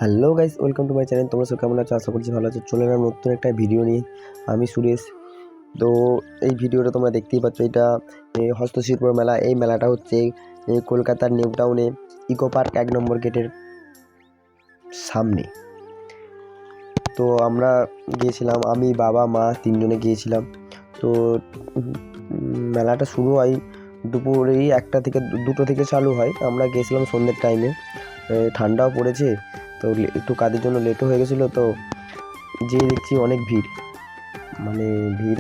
Hello guys, welcome to my channel. তোমরা সব কেমন আছো? আশা করছি ভালো আছো। চলে এলাম নতুন একটা ভিডিও নিয়ে। আমি সুরেশ। তো এই ভিডিওটা তোমরা দেখতেই পাচ্ছ, এটা হস্তশিল্পর মেলা। এই মেলাটা হচ্ছে কলকাতার নিউ টাউনে ইকো পার্ক 1 নম্বর গেটের সামনে। তো আমরা গিয়েছিলাম, আমি, বাবা, মা 3 জনে গিয়েছিলাম। তো মেলাটা শুরু হয় দুপুরেই 1টা থেকে 2টো থেকে চালু হয়। আমরা গিয়েছিলাম সন্ধ্যের টাইমে। ঠান্ডাও পড়েছে, তো একটু কাজের জন্য লেটও হয়ে গেছিলো। তো যেয়ে দেখছি অনেক ভিড়,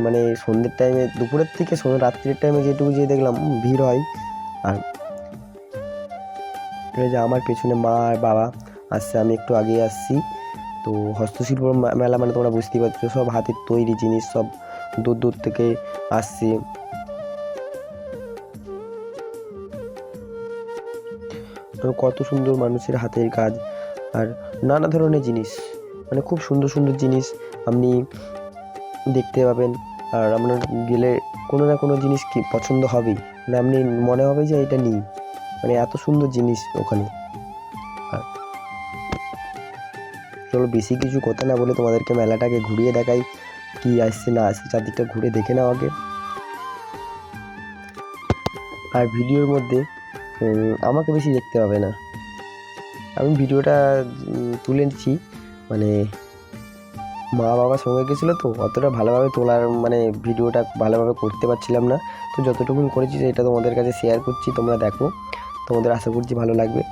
মানে সন্ধ্যের টাইমে, দুপুরের থেকে রাত্রির টাইমে যেটুকু যেয়ে দেখলাম ভিড় হয়। আর যে আমার পেছনে মা আর বাবা আসছে, আমি একটু আগে আসছি। তো হস্তশিল্প মেলা মানে তোমরা বুঝতেই পারছো, সব হাতের তৈরি জিনিস সব দূর দূর থেকে আসছে। কত সুন্দর মানুষের হাতের কাজ আর নানা ধরনের জিনিস, মানে খুব সুন্দর সুন্দর জিনিস আপনি দেখতে পাবেন। আর আপনার গেলে কোনো না কোনো জিনিস কি পছন্দ হবেই, মানে আপনি মনে হবে যে এটা নিই, মানে এত সুন্দর জিনিস ওখানে। আর চলো বেশি কিছু কথা না বলে তোমাদেরকে মেলাটাকে ঘুরিয়ে দেখাই, কি আসছে না আসছে চারদিকটা ঘুরে দেখে নাও আগে। আর ভিডিওর মধ্যে আমাকে বেশি দেখতে হবে না, আমি ভিডিওটা তুলে নিচ্ছি, মানে মা বাবার সঙ্গে গেছিলো তো অতটা ভালোভাবে তোলার, মানে ভিডিওটা ভালোভাবে করতে পারছিলাম না। তো যতটুকু করেছি সেটা তোমাদের কাছে শেয়ার করছি, তোমরা দেখো, তোমাদের আশা করছি ভালো লাগবে।